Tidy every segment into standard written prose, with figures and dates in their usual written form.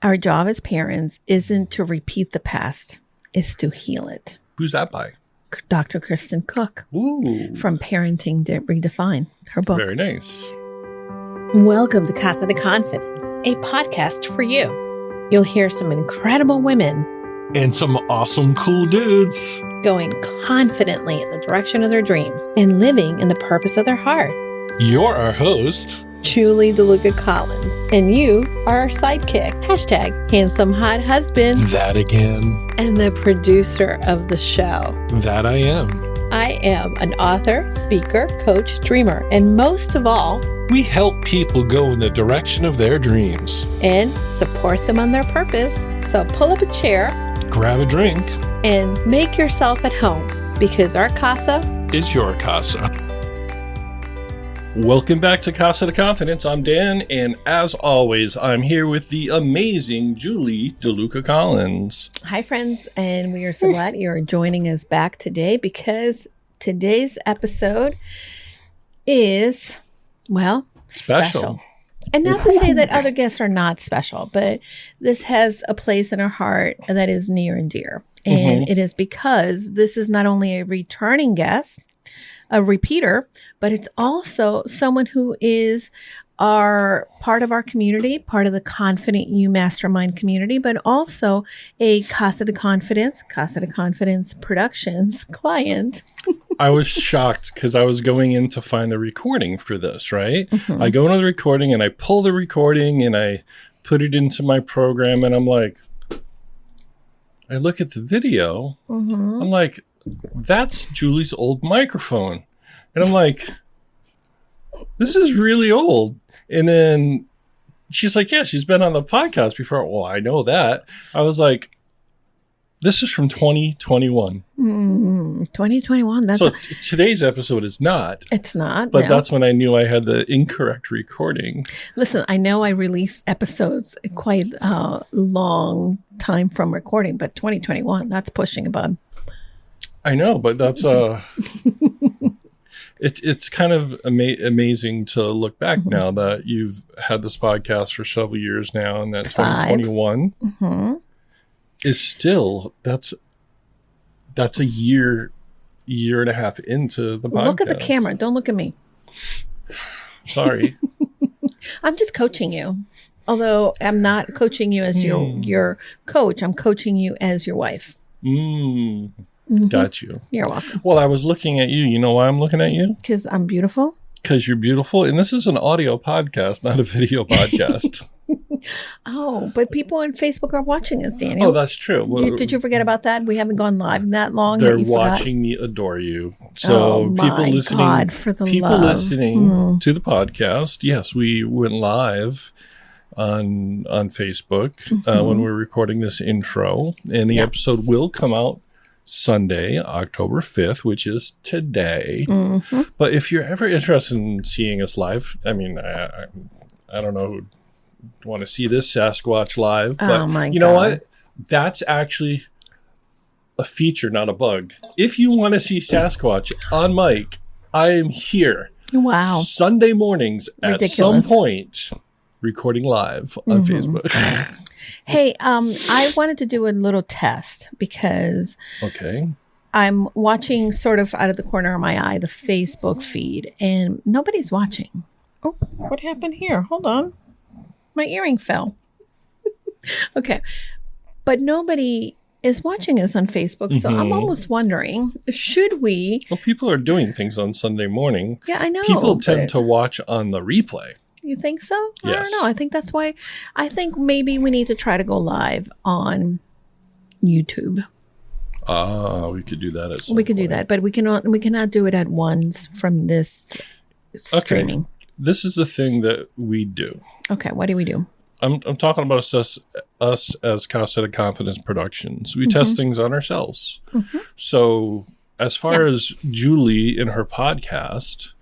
Our job as parents isn't to repeat the past, it's to heal it. Who's that by? Dr. Kristen Cook. Ooh. From Parenting Redefined, her book. Very nice. Welcome to Casa de Confidence, a podcast for you. You'll hear some incredible women and some awesome, cool dudes going confidently in the direction of their dreams and living in the purpose of their heart. You're our host, Julie DeLucca-Collins, and you are our sidekick. # handsome hot husband. That again. And the producer of the show. That I am. I am an author, speaker, coach, dreamer, and most of all, we help people go in the direction of their dreams and support them on their purpose. So pull up a chair, grab a drink, and make yourself at home because our casa is your casa. Welcome back to Casa de Confidence. I'm Dan, and as always, I'm here with the amazing Julie DeLucca-Collins. Hi, friends, and we are so glad you're joining us back today because today's episode is, well, special. And not to say that other guests are not special, but this has a place in our heart that is near and dear. And it is because this is not only a returning guest, a repeater, but it's also someone who is part of our community, part of the Confident You Mastermind community, but also a Casa de Confidence Productions client. I was shocked because I was going in to find the recording for this, right? I go into the recording and I pull the recording and I put it into my program and I'm like, I look at the video. I'm like, that's Julie's old microphone. And I'm like, this is really old. And then she's like, yeah, she's been on the podcast before. Well, I know that. I was like, this is from 2021. 2021. So today's episode is not. It's not. But that's when I knew I had the incorrect recording. Listen, I know I release episodes quite a long time from recording, but 2021, that's pushing a bud. I know, but that's it's kind of amazing to look back now that you've had this podcast for several years now, and that 2021 is still that's a year and a half into the podcast. Look at the camera. Don't look at me. Sorry. I'm just coaching you. Although I'm not coaching you as your coach. I'm coaching you as your wife. Got you. You're welcome. Well, I was looking at you. You know why I'm looking at you? Because I'm beautiful. Because you're beautiful. And this is an audio podcast, not a video podcast. Oh, but people on Facebook are watching us, Daniel. Oh, that's true. Well, did you forget about that? We haven't gone live that long. They're watching me adore you. So people listening to the podcast, yes, we went live on Facebook when we're recording this intro. And the episode will come out Sunday, October 5th, which is today. But if you're ever interested in seeing us live, I mean, I don't know who would want to see this Sasquatch live, but you know what? That's actually a feature, not a bug. If you want to see Sasquatch on mic, I am here. Wow. Sunday mornings at some point, recording live on Facebook. Hey, I wanted to do a little test because I'm watching sort of out of the corner of my eye the Facebook feed, and nobody's watching. Oh, what happened here? Hold on. My earring fell. Okay. But nobody is watching us on Facebook, so I'm almost wondering, should we... Well, people are doing things on Sunday morning. Yeah, I know. People tend to watch on the replay. You think so? Yes. I don't know. I think that's why. I think maybe we need to try to go live on YouTube. We could do that. We could do that, but we cannot do it at once from this streaming. This is the thing that we do. Okay, what do we do? I'm talking about us as Casa de Confidence Productions. We test things on ourselves. So as far as Julie in her podcast,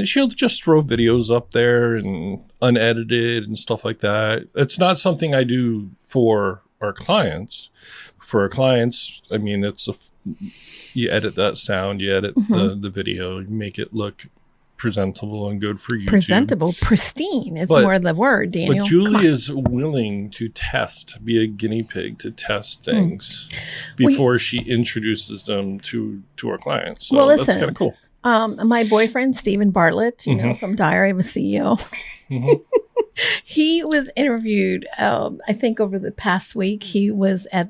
she'll just throw videos up there and unedited and stuff like that. It's not something I do for our clients. For our clients, I mean, you edit that sound, you edit the video, you make it look presentable and good for YouTube. Presentable, pristine is more the word, Daniel. But Julie is willing to be a guinea pig to test things before she introduces them to our clients. So that's kind of cool. My boyfriend, Stephen Bartlett, from Diary of a CEO, he was interviewed, I think over the past week. He was at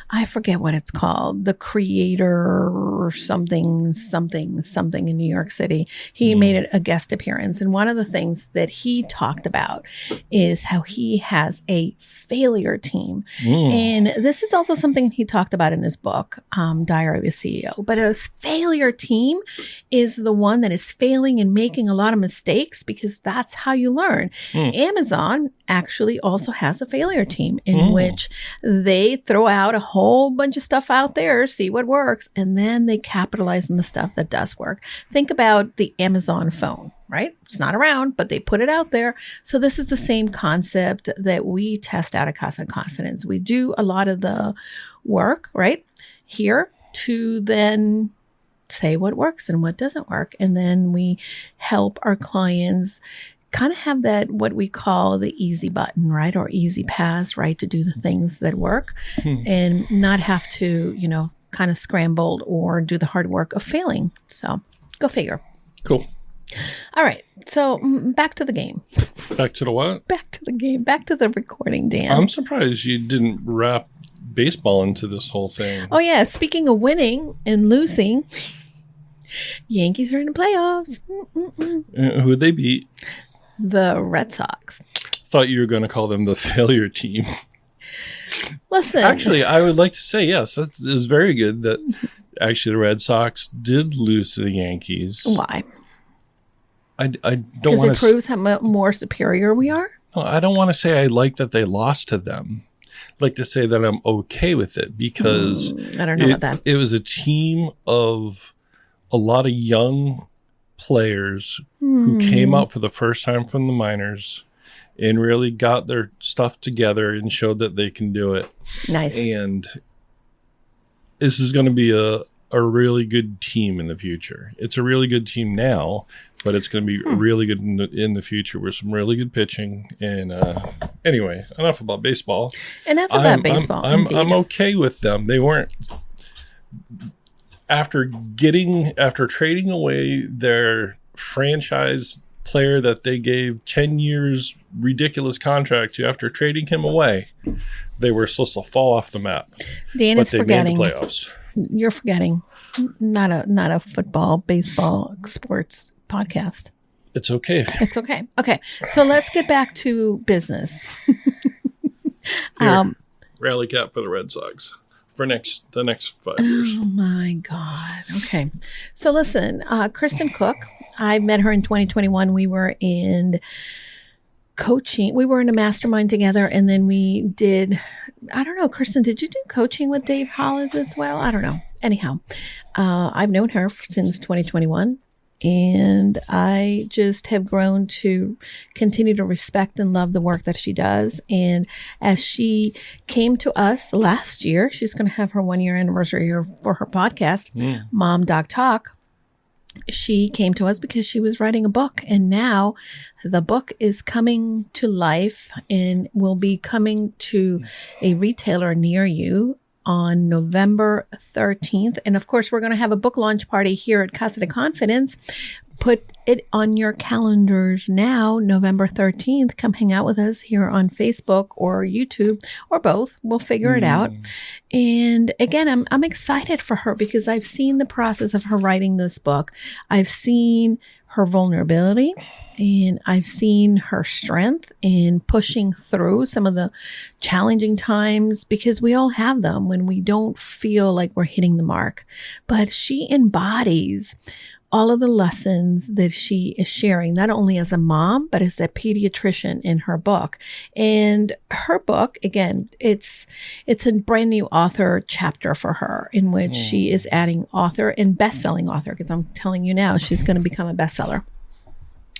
I forget what it's called, the Creator something in New York City. He made a guest appearance. And one of the things that he talked about is how he has a failure team. And this is also something he talked about in his book, Diary of a CEO. But a failure team is the one that is failing and making a lot of mistakes, because that's how you learn. Amazon actually also has a failure team in which they throw out a whole bunch of stuff out there, see what works, and then they capitalize on the stuff that does work. Think about the Amazon phone, right? It's not around, but they put it out there. So this is the same concept that we test out at Casa de Confidence. We do a lot of the work, right, here to then say what works and what doesn't work. And then we help our clients kind of have that, what we call the easy button, right? Or easy pass, right? To do the things that work and not have to, kind of scramble or do the hard work of failing. So go figure. Cool. All right. So back to the game. Back to the what? Back to the game. Back to the recording, Dan. I'm surprised you didn't wrap baseball into this whole thing. Oh, yeah. Speaking of winning and losing, Yankees are in the playoffs. Who'd they beat? The Red Sox. Thought you were going to call them the failure team. Listen. Actually, I would like to say, yes, it is very good that actually the Red Sox did lose to the Yankees. Why? I don't want to... Because it proves how more superior we are? No, I don't want to say I like that they lost to them. I'd like to say that I'm okay with it, because I don't know about that. It was a team of a lot of young players who came up for the first time from the minors and really got their stuff together and showed that they can do it. Nice. And this is going to be a really good team in the future. It's a really good team now, but it's going to be really good in the future with some really good pitching. And anyway, enough about baseball. Enough about baseball. I'm okay with them. They weren't... After trading away their franchise player that they gave 10 years ridiculous contract to, after trading him away, they were supposed to fall off the map. Dan is forgetting. Made the playoffs. You're forgetting. Not a football, baseball, sports podcast. It's okay. It's okay. Okay. So let's get back to business. Rally cap for the Red Sox. For the next 5 years. Oh my God. Okay. So listen, Kristen Cook, I met her in 2021. We were in coaching. We were in a mastermind together, and then we did, I don't know, Kristen, did you do coaching with Dave Hollis as well? I don't know. Anyhow, I've known her since 2021. And I just have grown to continue to respect and love the work that she does. And as she came to us last year, she's going to have her 1-year anniversary here for her podcast, Mom Doc Talk. She came to us because she was writing a book, and now the book is coming to life and will be coming to a retailer near you on November 13th. And of course, we're going to have a book launch party here at Casa de Confidence. Put it on your calendars now, November 13th. Come hang out with us here on Facebook or YouTube or both. We'll figure it out. And again, I'm excited for her because I've seen the process of her writing this book. I've seen her vulnerability, and I've seen her strength in pushing through some of the challenging times, because we all have them when we don't feel like we're hitting the mark. But she embodies all of the lessons that she is sharing, not only as a mom, but as a pediatrician in her book. And her book, again, it's a brand new author chapter for her, in which she is adding author and best-selling author, because I'm telling you now, she's going to become a bestseller.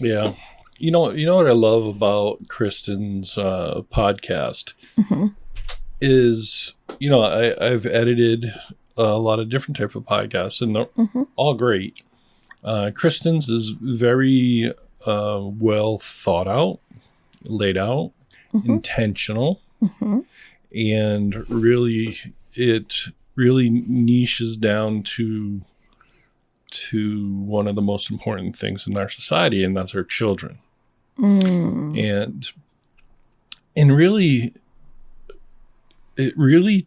Yeah. You know what I love about Kristen's podcast is, I've edited a lot of different type of podcasts, and they're all great. Kristen's is very well thought out, laid out, intentional, and it really niches down to one of the most important things in our society, and that's our children. And really, it really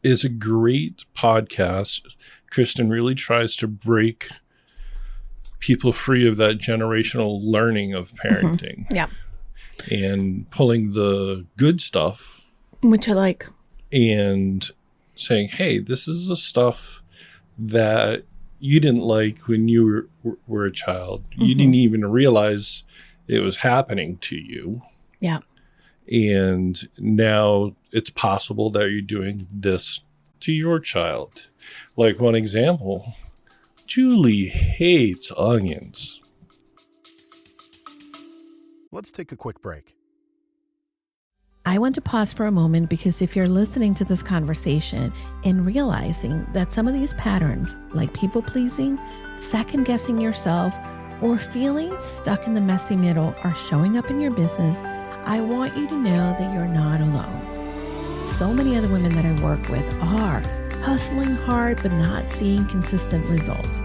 is a great podcast. Kristen really tries to break people free of that generational learning of parenting. Yeah. And pulling the good stuff, which I like, and saying, hey, this is the stuff that you didn't like when you were a child. You didn't even realize it was happening to you. Yeah. And now it's possible that you're doing this to your child. Like one example, Julie hates onions. Let's take a quick break. I want to pause for a moment because if you're listening to this conversation and realizing that some of these patterns, like people pleasing, second guessing yourself, or feeling stuck in the messy middle are showing up in your business, I want you to know that you're not alone. So many other women that I work with are hustling hard but not seeing consistent results,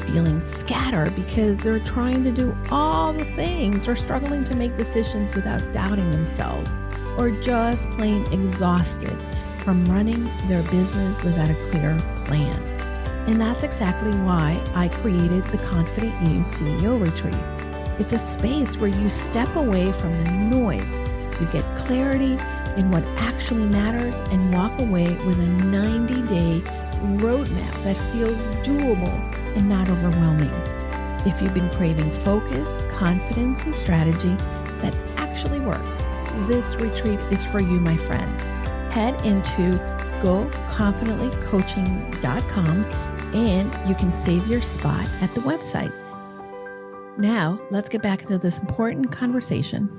feeling scattered because they're trying to do all the things or struggling to make decisions without doubting themselves, or just plain exhausted from running their business without a clear plan. And that's exactly why I created the Confident You CEO Retreat. It's a space where you step away from the noise, you get clarity in what actually matters, and walk away with a 90-day roadmap that feels doable and not overwhelming. If you've been craving focus, confidence, and strategy that actually works, this retreat is for you, my friend. Head into goconfidentlycoaching.com and you can save your spot at the website. Now, let's get back into this important conversation.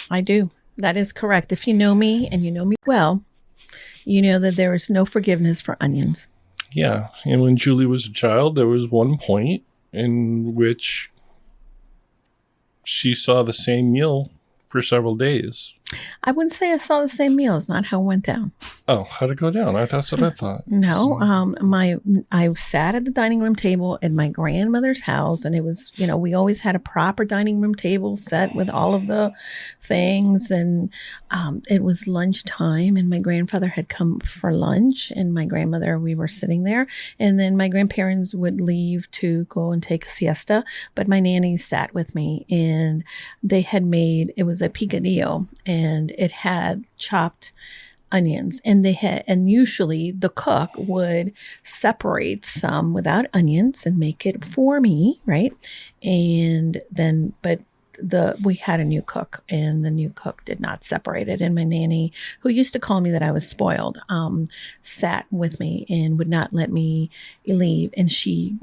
I do. That is correct. If you know me and you know me well, you know that there is no forgiveness for onions. Yeah. And when Julie was a child, there was one point in which she saw the same meal for several days. I wouldn't say I saw the same meal. It's not how it went down. Oh, how'd it go down? That's what I thought. No, I sat at the dining room table at my grandmother's house, and it was, we always had a proper dining room table set with all of the things, and it was lunchtime, and my grandfather had come for lunch, and my grandmother, we were sitting there, and then my grandparents would leave to go and take a siesta, but my nanny sat with me, and they had made, it was a picadillo, and it had chopped onions, and usually the cook would separate some without onions and make it for me, right? And then, but we had a new cook, and the new cook did not separate it. And my nanny, who used to call me that I was spoiled, sat with me and would not let me leave. And she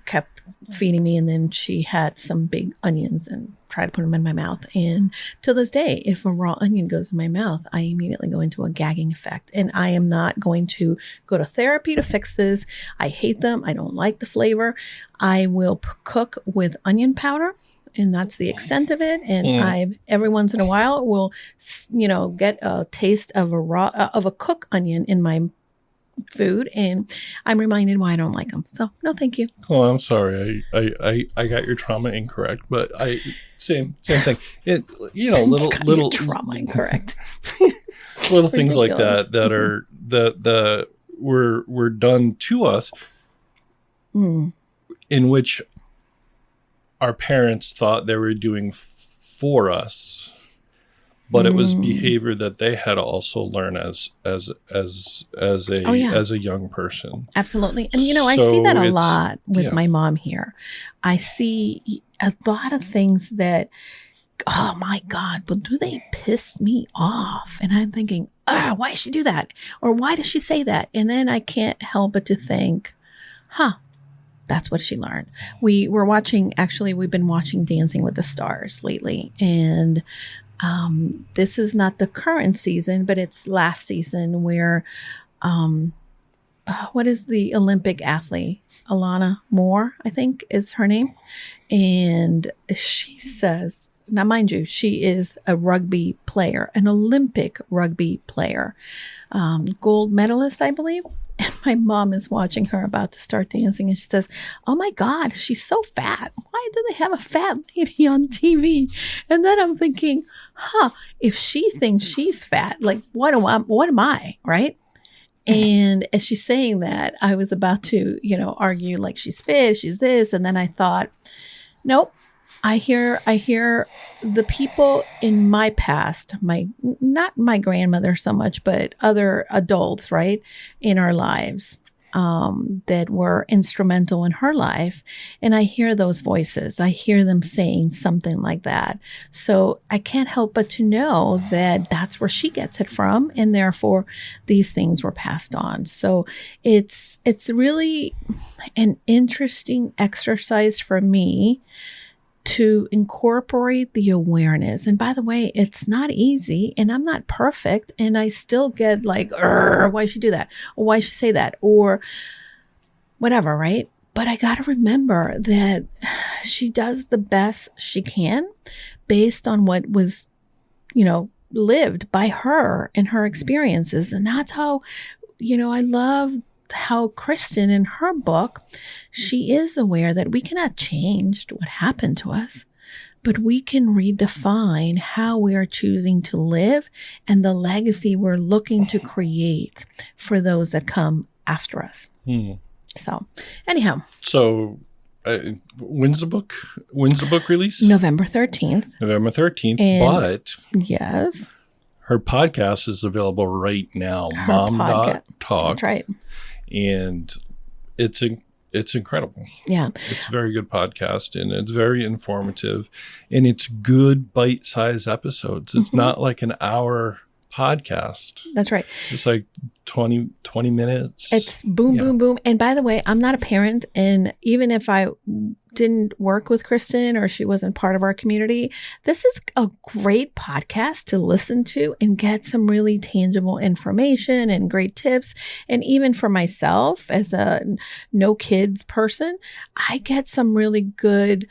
kept feeding me, and then she had some big onions and tried to put them in my mouth. And to this day, if a raw onion goes in my mouth, I immediately go into a gagging effect. And I am not going to go to therapy to fix this. I hate them. I don't like the flavor. I will cook with onion powder, and that's the extent of it. And I, every once in a while, will, get a taste of a cooked onion in my food, and I'm reminded why I don't like them. So no, thank you. Oh, I'm sorry. I got your trauma incorrect, but same thing. It little trauma incorrect. Little things like that are that were done to us, in which our parents thought they were doing for us. But it was behavior that they had to also learn as a young person. Absolutely. And, I see that a lot with my mom here. I see a lot of things that, oh my God, but do they piss me off? And I'm thinking, why does she do that? Or why does she say that? And then I can't help but to think, that's what she learned. We've been watching Dancing with the Stars lately. And This is not the current season, but it's last season where, what is the Olympic athlete? Alana Moore, I think is her name. And she says, now mind you, she is a rugby player, an Olympic rugby player, gold medalist, I believe. And my mom is watching her about to start dancing, and she says, "Oh my God, she's so fat. Why do they have a fat lady on TV?" And then I'm thinking, if she thinks she's fat, like what am I, right? And as she's saying that, I was about to, argue like she's fit, she's this, and then I thought, nope. I hear the people in my past, not my grandmother so much, but other adults, right, in our lives, that were instrumental in her life. And I hear those voices. I hear them saying something like that. So I can't help but to know that that's where she gets it from. And therefore these things were passed on. So it's really an interesting exercise for me to incorporate the awareness. And by the way, it's not easy, and I'm not perfect, and I still get like, why should she do that? Or why should she say that? Or whatever, right? But I got to remember that she does the best she can based on what was, lived by her and her experiences. And that's how, I love how Kristen, in her book, she is aware that we cannot change what happened to us, but we can redefine how we are choosing to live and the legacy we're looking to create for those that come after us. So anyhow. So when's the book release? November 13th. November 13th. But yes, her podcast is available right now. Mom.talk. That's right. And it's incredible. Yeah. It's a very good podcast, and it's very informative, and it's good bite-sized episodes. It's not like an hour podcast. That's right. It's like 20 minutes. It's boom, boom, boom. And by the way, I'm not a parent. And even if I didn't work with Kristen or she wasn't part of our community, this is a great podcast to listen to and get some really tangible information and great tips. And even for myself as a no kids person, I get some really good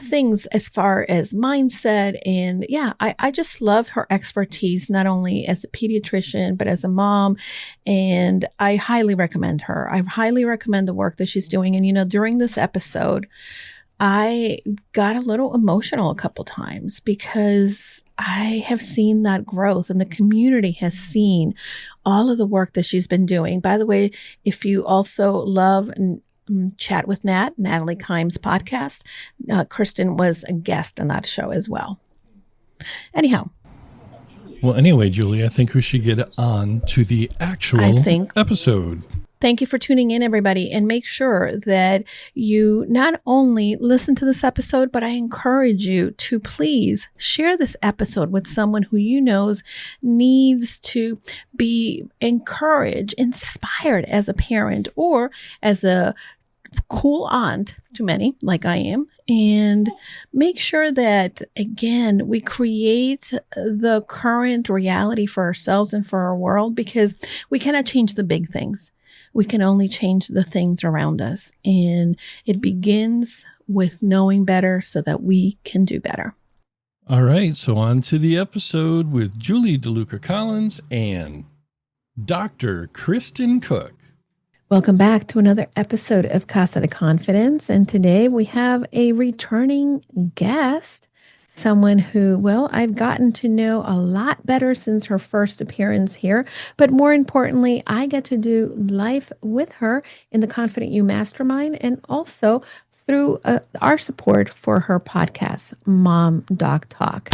things as far as mindset. And I just love her expertise, not only as a pediatrician, but as a mom. And I highly recommend her. I highly recommend the work that she's doing. And, during this episode, I got a little emotional a couple times because I have seen that growth, and the community has seen all of the work that she's been doing. By the way, if you also love Chat with Natalie Kimes' podcast, Kristen was a guest on that show as well. Anyhow. Well, anyway, Julie, I think we should get on to the actual episode. Thank you for tuning in, everybody, and make sure that you not only listen to this episode, but I encourage you to please share this episode with someone who you know needs to be encouraged, inspired as a parent or as a cool aunt to many, like I am. And make sure that, again, we create the current reality for ourselves and for our world, because we cannot change the big things. We can only change the things around us. And it begins with knowing better so that we can do better. All right. So on to the episode with Julie DeLucca-Collins and Dr. Kristen Cook. Welcome back to another episode of Casa de Confidence. And today we have a returning guest, someone who, I've gotten to know a lot better since her first appearance here. But more importantly, I get to do life with her in the Confident You Mastermind, and also through our support for her podcast, Mom Doc Talk.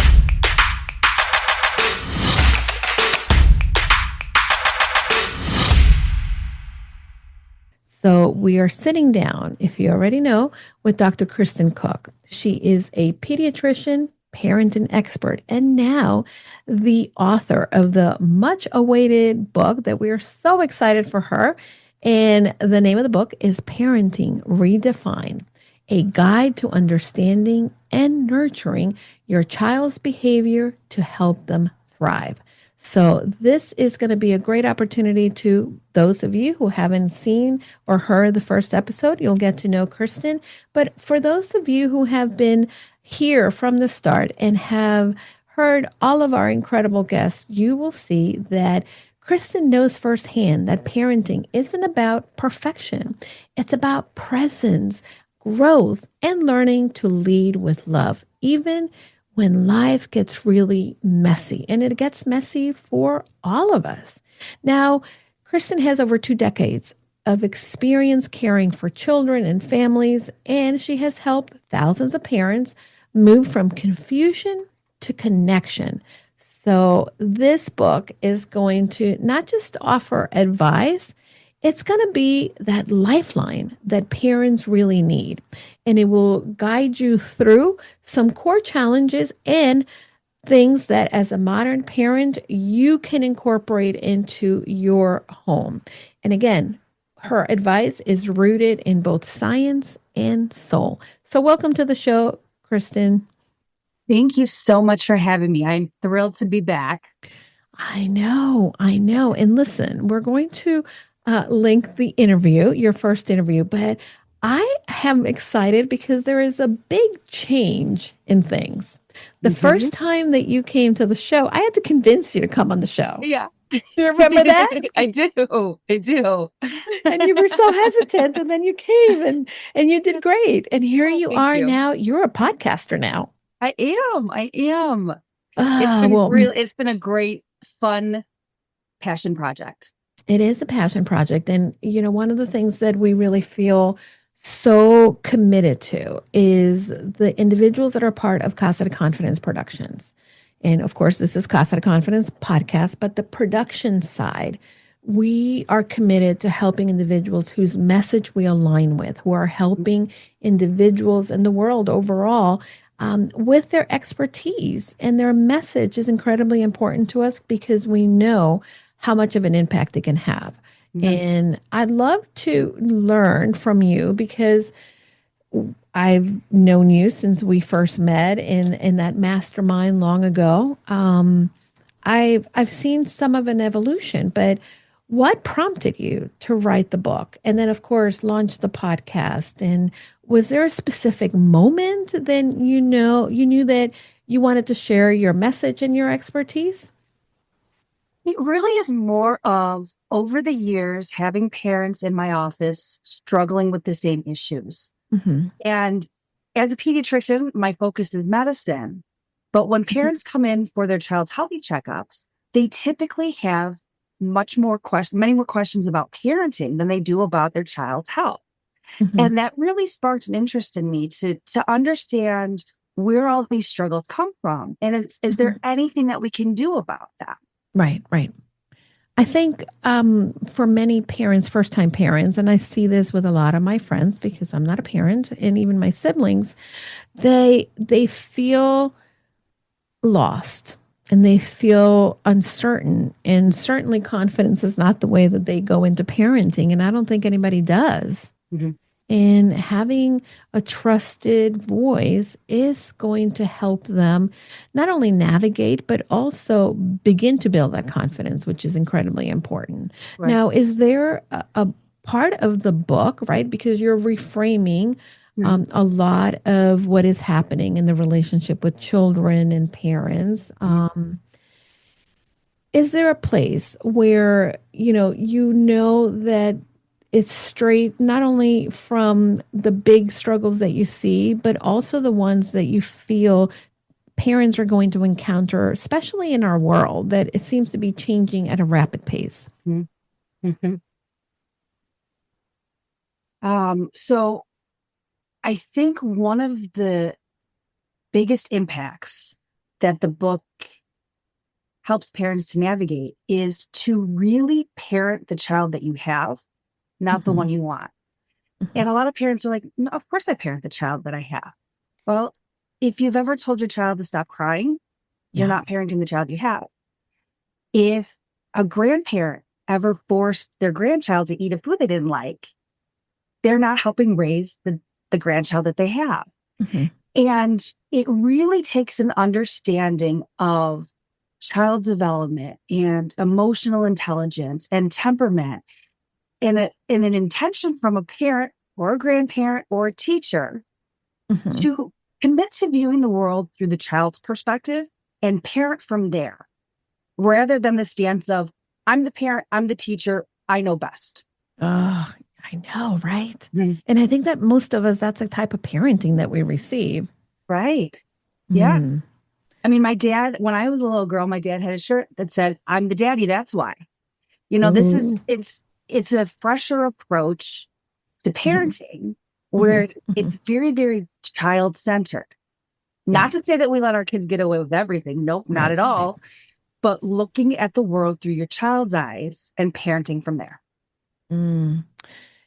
So we are sitting down, if you already know, with Dr. Kristen Cook. She is a pediatrician, parenting expert, and now the author of the much awaited book that we are so excited for her. And the name of the book is Parenting Redefined. a guide to understanding and nurturing your child's behavior to help them thrive. So this is going to be a great opportunity to those of you who haven't seen or heard the first episode. You'll get to know Kristen. But for those of you who have been here from the start and have heard all of our incredible guests, you will see that Kristen knows firsthand that parenting isn't about perfection. It's about presence, growth, and learning to lead with love, even when life gets really messy. And it gets messy for all of us. Now, Kristen has over 2 decades of experience caring for children and families, and she has helped thousands of parents move from confusion to connection. So this book is going to not just offer advice, it's going to be that lifeline that parents really need. And it will guide you through some core challenges and things that as a modern parent, you can incorporate into your home. And again, her advice is rooted in both science and soul. So welcome to the show, Kristen. Thank you so much for having me. I'm thrilled to be back. I know. And listen, we're going to link the interview, your first interview, but I am excited because there is a big change in things. The first time that you came to the show, I had to convince you to come on the show. Yeah. Do you remember that? I do. And you were so hesitant, and then you came and you did great. And here you are now. You're a podcaster now. I am. It's been a great, fun passion project. It is a passion project. And, one of the things that we really feel so committed to is the individuals that are part of Casa de Confidence Productions. And of course, this is Casa de Confidence podcast, but the production side, we are committed to helping individuals whose message we align with, who are helping individuals in the world overall with their expertise. And their message is incredibly important to us because we know how much of an impact it can have. Mm-hmm. And I'd love to learn from you because I've known you since we first met in that mastermind long ago. I've seen some of an evolution, but what prompted you to write the book and then, of course, launch the podcast? And was there a specific moment then you knew that you wanted to share your message and your expertise? It really is more of over the years having parents in my office struggling with the same issues. Mm-hmm. And as a pediatrician, my focus is medicine. But when parents come in for their child's healthy checkups, they typically have many more questions about parenting than they do about their child's health. Mm-hmm. And that really sparked an interest in me to understand where all these struggles come from. And is there anything that we can do about that? Right. I think for many parents, first-time parents, and I see this with a lot of my friends because I'm not a parent, and even my siblings, they feel lost and they feel uncertain. And certainly confidence is not the way that they go into parenting, and I don't think anybody does. Mm-hmm. And having a trusted voice is going to help them not only navigate, but also begin to build that confidence, which is incredibly important. Right. Now, is there a part of the book, right? Because you're reframing a lot of what is happening in the relationship with children and parents. Is there a place where, you know that it's straight, not only from the big struggles that you see, but also the ones that you feel parents are going to encounter, especially in our world, that it seems to be changing at a rapid pace? Mm-hmm. So I think one of the biggest impacts that the book helps parents to navigate is to really parent the child that you have, not the one you want. And a lot of parents are like, no, of course I parent the child that I have. Well, if you've ever told your child to stop crying, you're not parenting the child you have. If a grandparent ever forced their grandchild to eat a food they didn't like, they're not helping raise the the grandchild that they have. And it really takes an understanding of child development and emotional intelligence and temperament and an intention from a parent or a grandparent or a teacher to commit to viewing the world through the child's perspective and parent from there, rather than the stance of, I'm the parent, I'm the teacher, I know best. Oh, I know, right? And I think that most of us, that's the type of parenting that we receive. Right. Yeah. I mean, my dad, when I was a little girl, my dad had a shirt that said, I'm the daddy, that's why. This is, it's a fresher approach to parenting where it's very, very child-centered. Not to say that we let our kids get away with everything. Nope, not at all. But looking at the world through your child's eyes and parenting from there.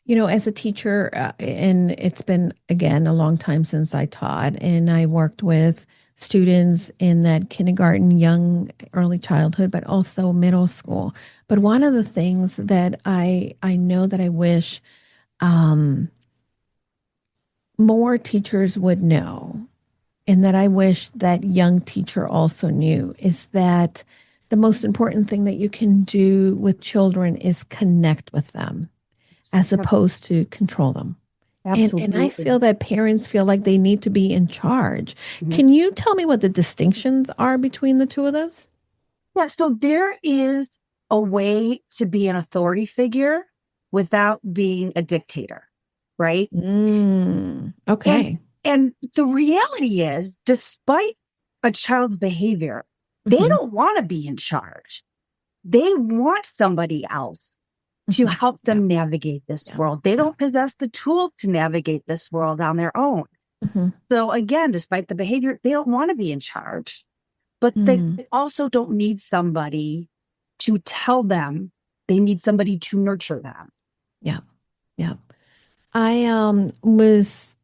As a teacher, and it's been, again, a long time since I taught, and I worked with students in that kindergarten, young, early childhood, but also middle school. But one of the things that I know that I wish more teachers would know, and that I wish that young teacher also knew, is that the most important thing that you can do with children is connect with them as opposed to control them. Absolutely. And I feel that parents feel like they need to be in charge. Can you tell me what the distinctions are between the two of those? Yeah, so there is a way to be an authority figure without being a dictator, right? Okay. And the reality is, despite a child's behavior, they don't want to be in charge. They want somebody else to help them navigate this world. They don't possess the tools to navigate this world on their own. So again, despite the behavior, they don't want to be in charge, but they also don't need somebody to tell them. They need somebody to nurture them. Yeah. I was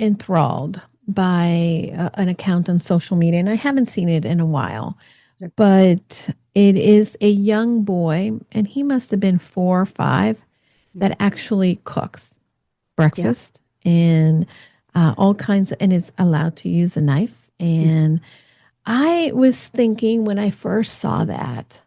enthralled by an account on social media, and I haven't seen it in a while, but it is a young boy, and he must have been 4 or 5, that actually cooks breakfast and all kinds of, and is allowed to use a knife. And I was thinking when I first saw that,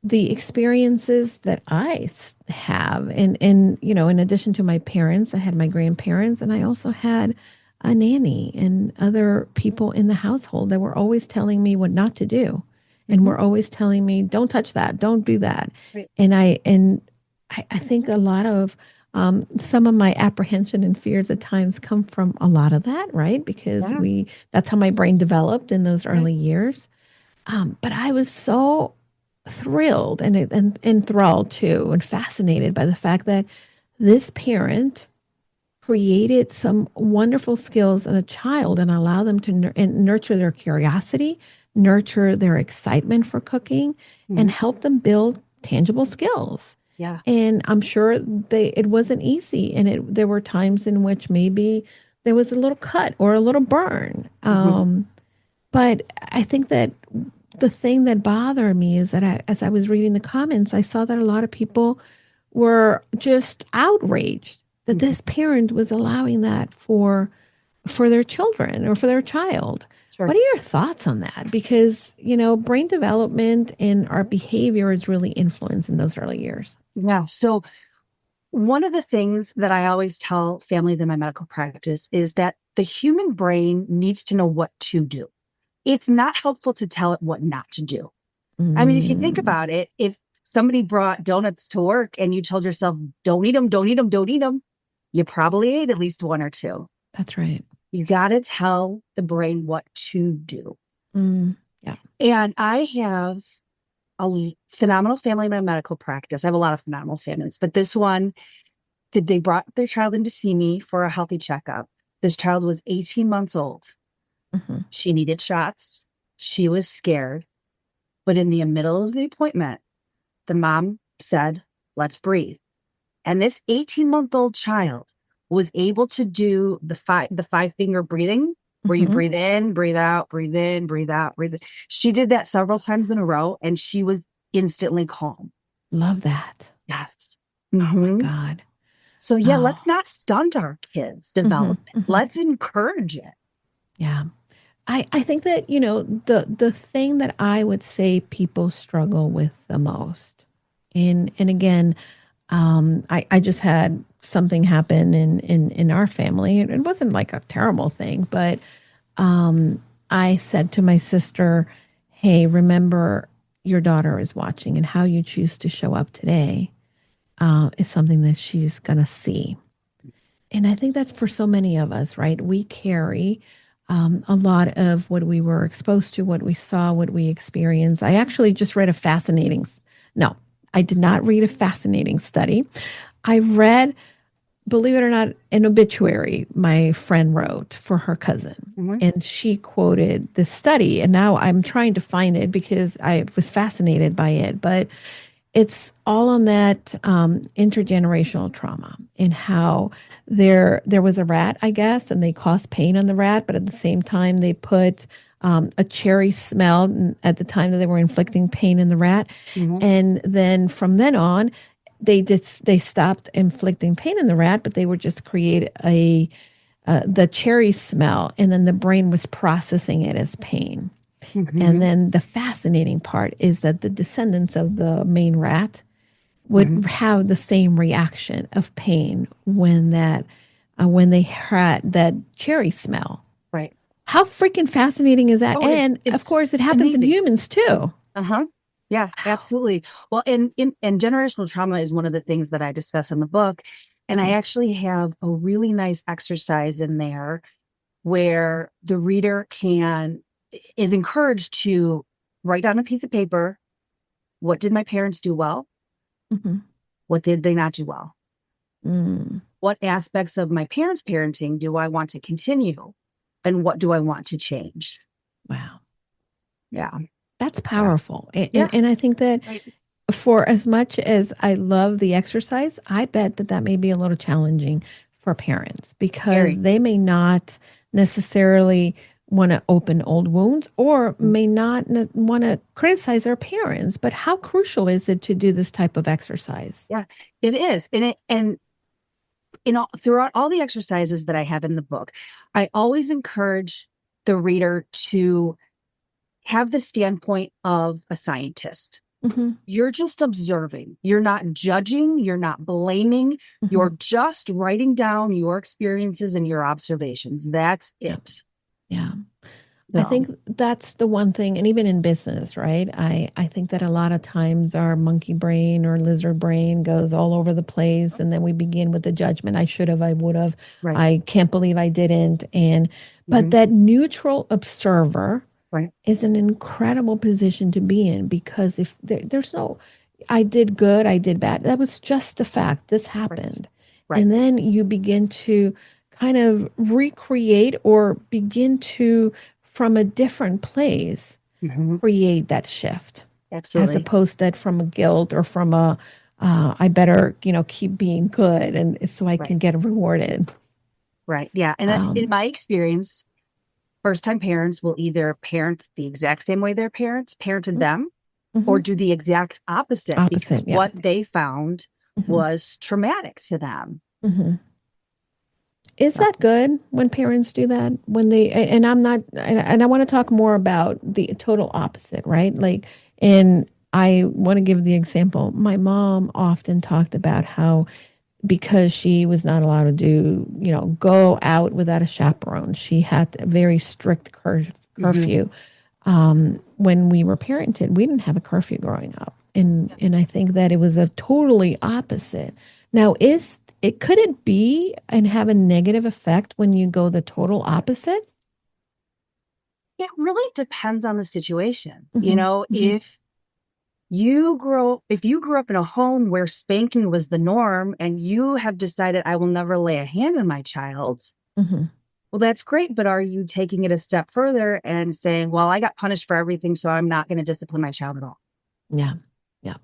the experiences that I have, and in addition to my parents, I had my grandparents, and I also had a nanny and other people in the household that were always telling me what not to do, and were always telling me, "Don't touch that, don't do that." Right. And I think a lot of some of my apprehension and fears at times come from a lot of that, right? Because that's how my brain developed in those early years. But I was so thrilled and enthralled too, and fascinated by the fact that this parent created some wonderful skills in a child and allow them to nurture their curiosity, nurture their excitement for cooking, and help them build tangible skills. Yeah. And I'm sure it wasn't easy, and there were times in which maybe there was a little cut or a little burn. But I think that the thing that bothered me is that as I was reading the comments, I saw that a lot of people were just outraged that this parent was allowing that for their children or for their child. What are your thoughts on that? Because, brain development and our behavior is really influenced in those early years. Yeah. So one of the things that I always tell families in my medical practice is that the human brain needs to know what to do. It's not helpful to tell it what not to do. I mean, if you think about it, if somebody brought donuts to work and you told yourself, don't eat them, don't eat them, don't eat them, you probably ate at least 1 or 2. That's right. You got to tell the brain what to do. Yeah. And I have a phenomenal family in my medical practice. I have a lot of phenomenal families, but this one, they brought their child in to see me for a healthy checkup. This child was 18 months old. She needed shots. She was scared. But in the middle of the appointment, the mom said, let's breathe. And this 18-month-old child was able to do the 5-finger breathing, where you breathe in, breathe out, breathe in, breathe out, breathe in. She did that several times in a row, and she was instantly calm. Love that. Yes. Oh my God. So let's not stunt our kids' development. Let's encourage it. Yeah. I think that, the thing that I would say people struggle with the most, and again, I just had something happen in our family. It wasn't like a terrible thing, but I said to my sister, hey, remember your daughter is watching, and how you choose to show up today is something that she's going to see. And I think that's for so many of us, right? We carry a lot of what we were exposed to, what we saw, what we experienced. I actually just read I did not read a fascinating study. I read, believe it or not, an obituary my friend wrote for her cousin. And she quoted this study. And now I'm trying to find it because I was fascinated by it. But it's all on that intergenerational trauma and how there was a rat, I guess, and they caused pain on the rat. But at the same time, they put a cherry smell at the time that they were inflicting pain in the rat. And then from then on, they stopped inflicting pain in the rat, but they would just create the cherry smell, and then the brain was processing it as pain. And then the fascinating part is that the descendants of the main rat would have the same reaction of pain when they had that cherry smell. Right. How freaking fascinating is that? And of course, it happens in humans too. Yeah, absolutely. Well, and generational trauma is one of the things that I discuss in the book. And I actually have a really nice exercise in there where the reader is encouraged to write down a piece of paper. What did my parents do well? What did they not do well? What aspects of my parents' parenting do I want to continue? And what do I want to change? Wow. Yeah. That's powerful. And I think that for as much as I love the exercise, I bet that may be a little challenging for parents because they may not necessarily want to open old wounds or may not want to criticize their parents. But how crucial is it to do this type of exercise? Yeah, it is. Throughout all the exercises that I have in the book, I always encourage the reader to have the standpoint of a scientist. You're just observing. You're not judging. You're not blaming. You're just writing down your experiences and your observations. That's it. Yeah. I think that's the one thing. And even in business, right? I think that a lot of times our monkey brain or lizard brain goes all over the place. And then we begin with the judgment. I should have, I would have, I can't believe I didn't. But that neutral observer is an incredible position to be in because if there's no, I did good, I did bad. That was just a fact. This happened. And then you begin to kind of recreate or begin to, from a different place, create that shift. Absolutely. As opposed that from a guilt or from I better, keep being good and so I can get rewarded. Right. Yeah. And in my experience, first-time parents will either parent the exact same way their parents parented them or do the exact opposite because what they found was traumatic to them. Is that good when parents do that? When they, and I'm not, and I want to talk more about the total opposite, right? And I want to give the example. My mom often talked about how because she was not allowed to do, go out without a chaperone, she had a very strict curfew. When we were parented, we didn't have a curfew growing up. And I think that it was a totally opposite. Now, could it be and have a negative effect when you go the total opposite? It really depends on the situation. If you grew up in a home where spanking was the norm and you have decided I will never lay a hand on my child, well, that's great. But are you taking it a step further and saying, well, I got punished for everything, so I'm not going to discipline my child at all? Yeah. Yeah.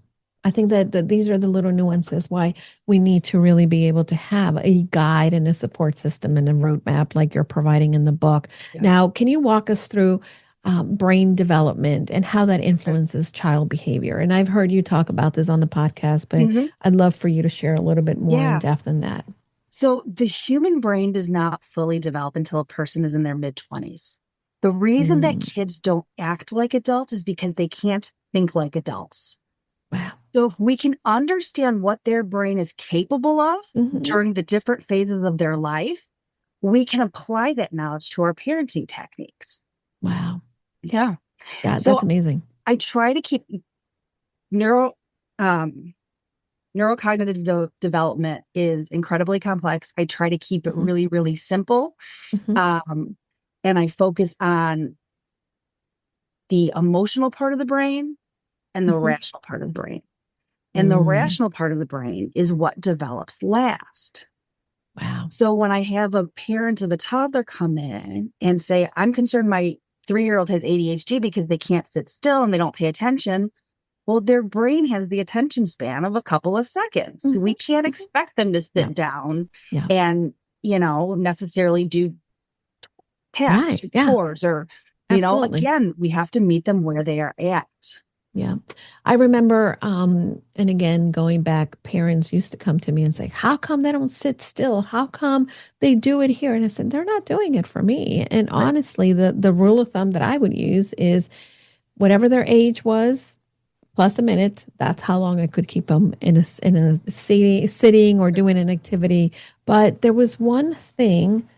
I think that these are the little nuances why we need to really be able to have a guide and a support system and a roadmap like you're providing in the book. Yeah. Now, can you walk us through brain development and how that influences child behavior. And I've heard you talk about this on the podcast, but I'd love for you to share a little bit more in depth than that. So the human brain does not fully develop until a person is in their mid-20s. The reason that kids don't act like adults is because they can't think like adults. Wow. So if we can understand what their brain is capable of during the different phases of their life, we can apply that knowledge to our parenting techniques. Wow. Yeah. Yeah, so that's amazing. I try to keep neurocognitive development is incredibly complex. I try to keep it really, really simple. And I focus on the emotional part of the brain and the rational part of the brain. And the rational part of the brain is what develops last. Wow. So when I have a parent of a toddler come in and say, I'm concerned my 3-year-old has ADHD because they can't sit still and they don't pay attention. Well, their brain has the attention span of a couple of seconds. We can't expect them to sit down and, necessarily do tasks, chores, or, again, we have to meet them where they are at. Yeah. I remember, and again, going back, parents used to come to me and say, how come they don't sit still? How come they do it here? And I said, they're not doing it for me. And honestly, the rule of thumb that I would use is whatever their age was, plus a minute, that's how long I could keep them in a sitting or doing an activity. But there was one thing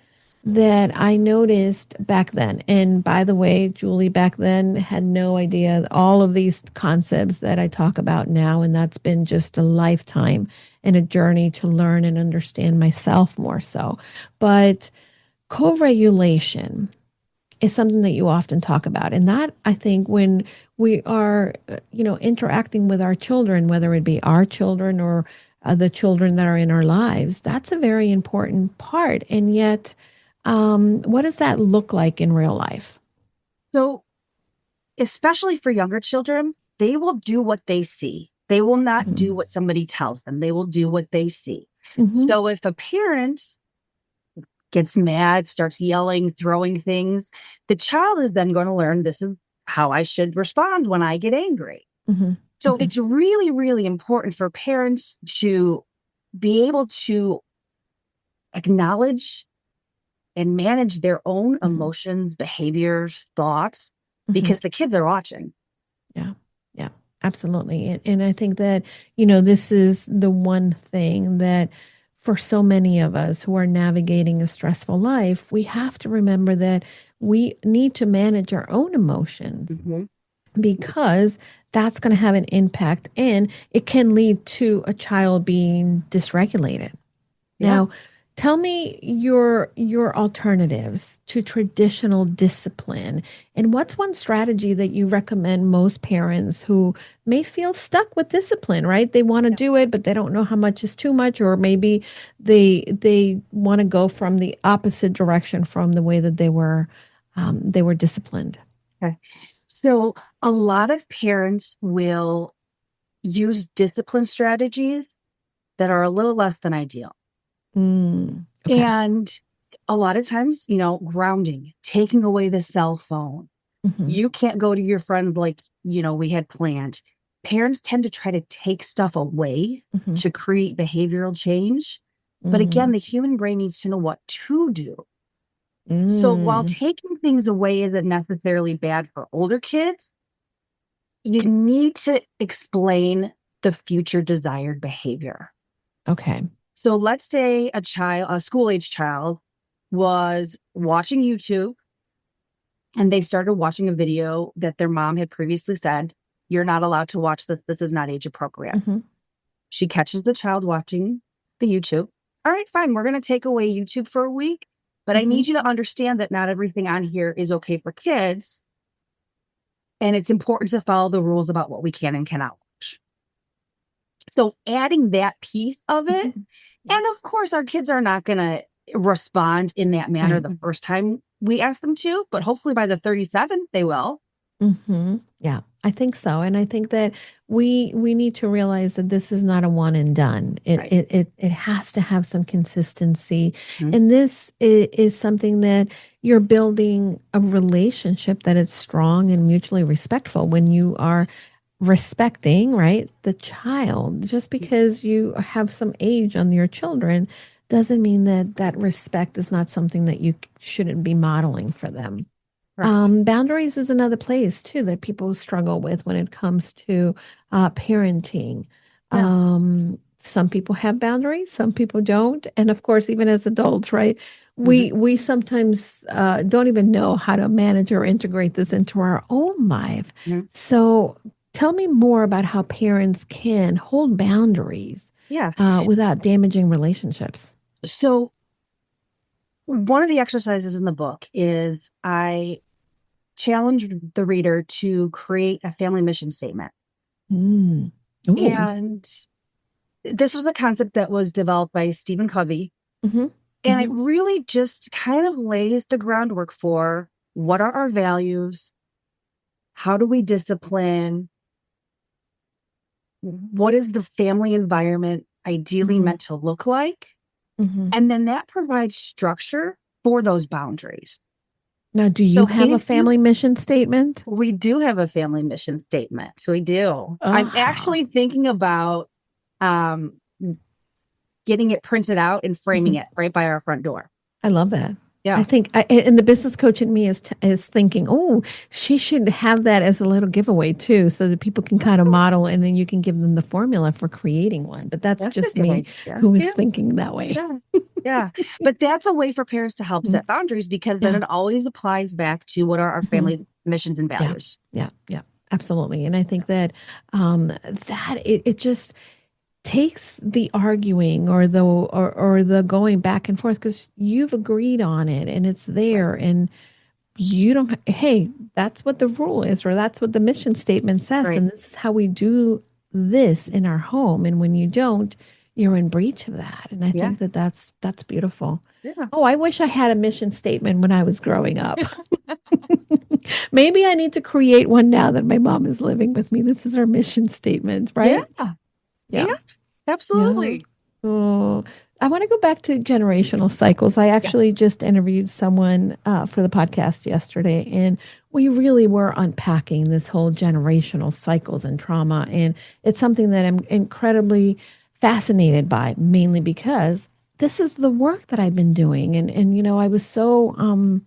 that I noticed back then. And by the way, Julie back then had no idea all of these concepts that I talk about now. And that's been just a lifetime and a journey to learn and understand myself more so. But co-regulation is something that you often talk about. And that, I think, when we are, interacting with our children, whether it be our children or the children that are in our lives, that's a very important part. And yet, what does that look like in real life? So, especially for younger children, they will do what they see. They will not do what somebody tells them. They will do what they see. So if a parent gets mad, starts yelling, throwing things, the child is then going to learn this is how I should respond when I get angry. So it's really, really important for parents to be able to acknowledge and manage their own emotions, behaviors, thoughts, because the kids are watching. Yeah, absolutely. And I think that, this is the one thing that for so many of us who are navigating a stressful life, we have to remember that we need to manage our own emotions because that's going to have an impact and it can lead to a child being dysregulated. Now, tell me your alternatives to traditional discipline, and what's one strategy that you recommend most parents who may feel stuck with discipline, right? They want to do it, but they don't know how much is too much, or maybe they want to go from the opposite direction from the way that they were disciplined. Okay. So a lot of parents will use discipline strategies that are a little less than ideal. Okay. And a lot of times, grounding, taking away the cell phone. You can't go to your friends like, we had planned. Parents tend to try to take stuff away to create behavioral change. But again, the human brain needs to know what to do. So while taking things away isn't necessarily bad for older kids, you need to explain the future desired behavior. Okay. So let's say a school-age child was watching YouTube and they started watching a video that their mom had previously said, you're not allowed to watch this. This is not age appropriate. She catches the child watching the YouTube. All right, fine. We're going to take away YouTube for a week, but I need you to understand that not everything on here is okay for kids. And it's important to follow the rules about what we can and cannot watch. So adding that piece of it, and of course, our kids are not going to respond in that manner the first time we ask them to, but hopefully by the 37th, they will. Yeah, I think so. And I think that we need to realize that this is not a one and done. It has to have some consistency. Mm-hmm. And this is something that you're building a relationship that is strong and mutually respectful when you are respecting, right, the child. Just because you have some age on your children doesn't mean that respect is not something that you shouldn't be modeling for them. Right. Boundaries is another place too that people struggle with when it comes to parenting. Yeah. Some people have boundaries, some people don't, and of course, even as adults, right? We sometimes don't even know how to manage or integrate this into our own life. Mm-hmm. So, tell me more about how parents can hold boundaries, without damaging relationships. So, one of the exercises in the book is I challenged the reader to create a family mission statement. And this was a concept that was developed by Stephen Covey. Mm-hmm. And it really just kind of lays the groundwork for what are our values? How do we discipline? What is the family environment ideally meant to look like? Mm-hmm. And then that provides structure for those boundaries. Now, do you have a family mission statement? We do have a family mission statement. So we do. Oh. I'm actually thinking about getting it printed out and framing it right by our front door. I love that. Yeah. I think, and the business coach in me is thinking, oh, she should have that as a little giveaway too, so that people can kind of model, and then you can give them the formula for creating one. But that's just me who is thinking that way. Yeah. Yeah. But that's a way for parents to help set boundaries, because then it always applies back to what are our family's missions and values. Yeah. Absolutely. And I think that that it just takes the arguing or the going back and forth, because you've agreed on it and it's there, and you don't, hey, that's what the rule is, or that's what the mission statement says, and this is how we do this in our home. And when you don't, you're in breach of that. And I think that's beautiful. Yeah. Oh, I wish I had a mission statement when I was growing up. Maybe I need to create one now that my mom is living with me. This is our mission statement, right? Yeah, absolutely. Yeah. Oh, I want to go back to generational cycles. I actually just interviewed someone for the podcast yesterday, and we really were unpacking this whole generational cycles and trauma. And it's something that I'm incredibly fascinated by, mainly because this is the work that I've been doing. And you know, I was so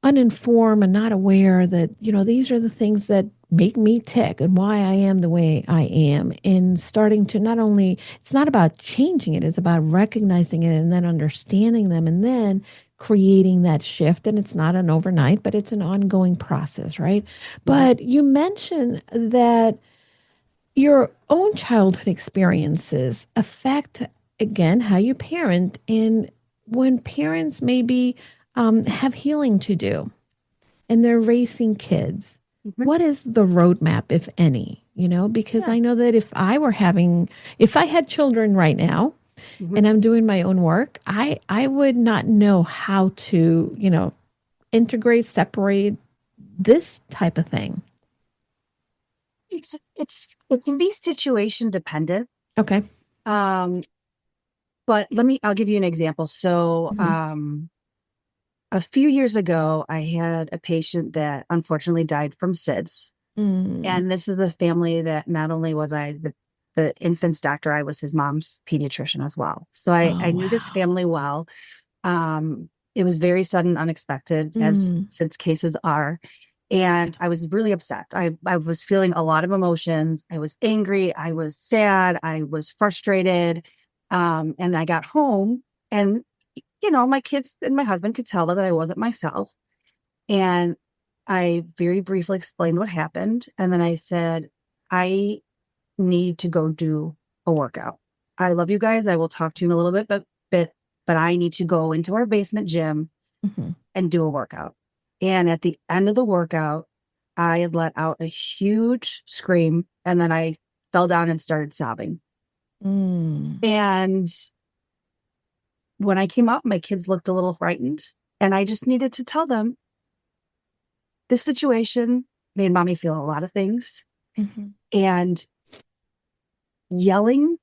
uninformed and not aware that, you know, these are the things that make me tick and why I am the way I am. And starting to not only, it's not about changing it, it's about recognizing it and then understanding them and then creating that shift. And it's not an overnight, but it's an ongoing process, right? Mm-hmm. But you mentioned that your own childhood experiences affect, again, how you parent. And when parents maybe have healing to do and they're raising kids, what is the roadmap, if any? You know, because I know that if I had children right now and I'm doing my own work, I would not know how to, you know, integrate, separate this type of thing. It can be situation dependent. Okay. But I'll give you an example. So, a few years ago, I had a patient that unfortunately died from SIDS. And this is the family that not only was I the infant's doctor, I was his mom's pediatrician as well. So I knew this family well. It was very sudden, unexpected, as SIDS cases are. And I was really upset. I was feeling a lot of emotions. I was angry. I was sad. I was frustrated. And I got home, and you know, my kids and my husband could tell that I wasn't myself. And I very briefly explained what happened. And then I said, I need to go do a workout. I love you guys. I will talk to you in a little bit, but I need to go into our basement gym and do a workout. And at the end of the workout, I had let out a huge scream, and then I fell down and started sobbing. And when I came out, my kids looked a little frightened, and I just needed to tell them this situation made mommy feel a lot of things. And yelling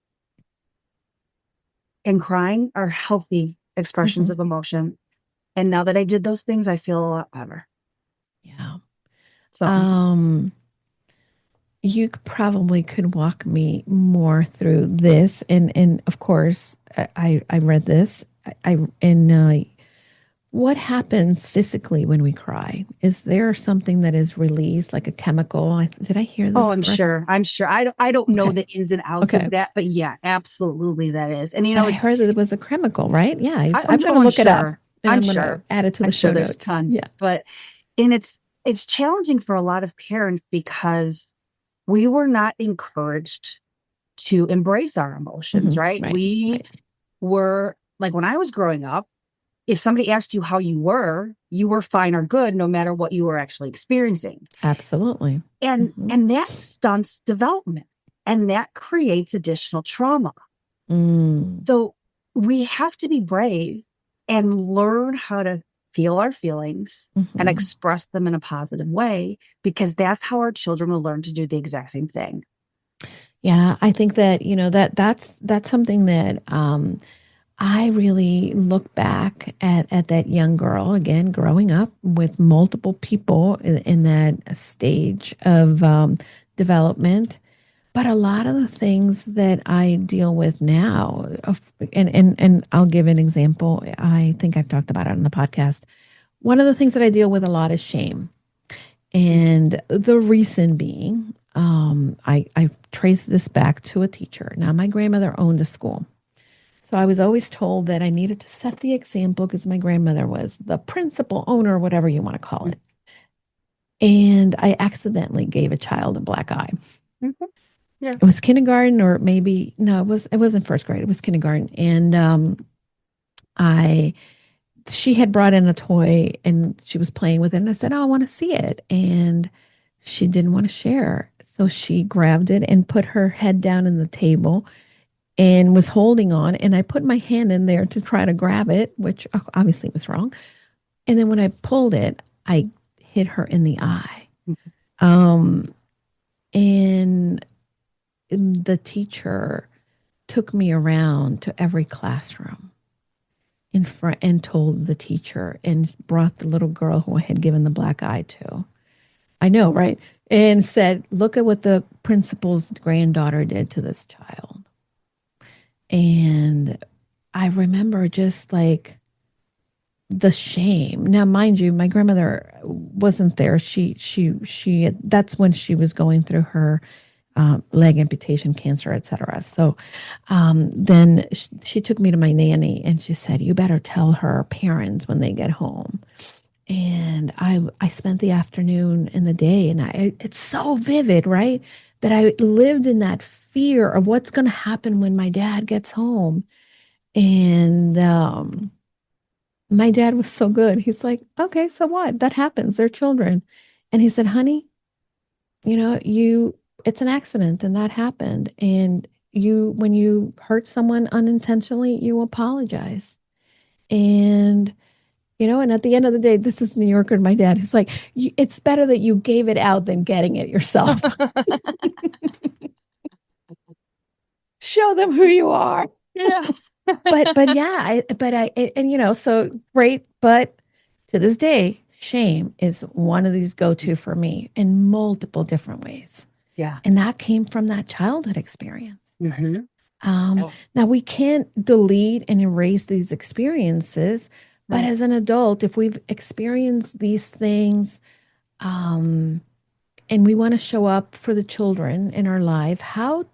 and crying are healthy expressions of emotion. And now that I did those things, I feel a lot better. Yeah. So, you probably could walk me more through this. And of course, I read this. What happens physically when we cry? Is there something that is released, like a chemical? Did I hear this? Oh, I'm sure. I don't know the ins and outs of that, but yeah, absolutely that is. And I heard that it was a chemical, right? Yeah, I'm going to I'm look it up. sure. And I'm going sure. to add it to the show there's notes. tons. Yeah. But and it's challenging for a lot of parents because we were not encouraged to embrace our emotions, right? We were like, when I was growing up, if somebody asked you how you were fine or good, no matter what you were actually experiencing. Absolutely. And that stunts development, and that creates additional trauma. So we have to be brave and learn how to feel our feelings and express them in a positive way, because that's how our children will learn to do the exact same thing. Yeah, I think that, that's something that I really look back at that young girl, again, growing up with multiple people in that stage of development. But a lot of the things that I deal with now, and I'll give an example. I think I've talked about it on the podcast. One of the things that I deal with a lot is shame. And the reason being, I've traced this back to a teacher. Now, my grandmother owned a school. So I was always told that I needed to set the example because my grandmother was the principal owner, whatever you want to call it. And I accidentally gave a child a black eye. Yeah. It was kindergarten, or maybe, no, it wasn't first grade. It was kindergarten. And she had brought in a toy and she was playing with it. And I said, oh, I want to see it. And she didn't want to share. So she grabbed it and put her head down in the table and was holding on. And I put my hand in there to try to grab it, which obviously was wrong. And then when I pulled it, I hit her in the eye. And the teacher took me around to every classroom in front and told the teacher and brought the little girl who I had given the black eye to. I know, right? And said, look at what the principal's granddaughter did to this child. And I remember just like the shame. Now, mind you, my grandmother wasn't there. That's when she was going through her leg amputation, cancer, etc. So then she took me to my nanny and she said, you better tell her parents when they get home. And I spent the afternoon and the day, and it's so vivid, right? That I lived in that fear of what's going to happen when my dad gets home. And my dad was so good. He's like, okay, so what? That happens. They're children. And he said, honey, it's an accident and that happened. And when you hurt someone unintentionally, you apologize. And and at the end of the day, this is New Yorker and my dad. He's like, it's better that you gave it out than getting it yourself. Show them who you are. Yeah. but yeah, so great. But to this day, shame is one of these go-to for me in multiple different ways. Yeah. And that came from that childhood experience. Mm-hmm. Now, we can't delete and erase these experiences. But as an adult, if we've experienced these things and we want to show up for the children in our life, how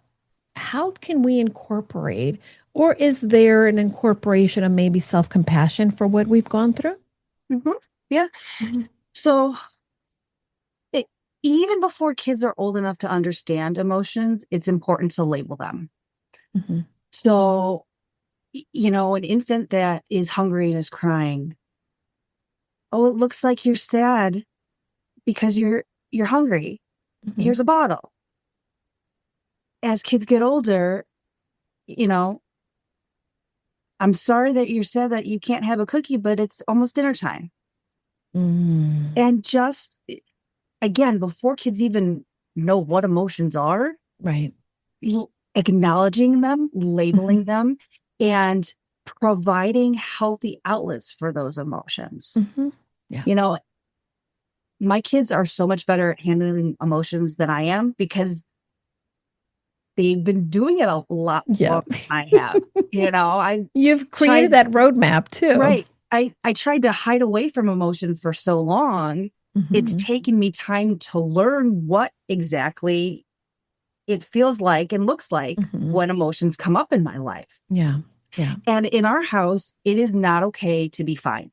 can we incorporate, or is there an incorporation of maybe self-compassion for what we've gone through? Yeah. So even before kids are old enough to understand emotions, it's important to label them. So an infant that is hungry and is crying. Oh, it looks like you're sad because you're hungry. Here's a bottle. As kids get older, I'm sorry that you're sad that you can't have a cookie, but it's almost dinner time. And just again, before kids even know what emotions are, right, acknowledging them, labeling them, and providing healthy outlets for those emotions. Yeah. My kids are so much better at handling emotions than I am because they've been doing it a lot longer than I have. You've created that roadmap too. Right. I tried to hide away from emotions for so long. It's taken me time to learn what exactly it feels like and looks like when emotions come up in my life. Yeah. Yeah. And in our house, it is not okay to be fine.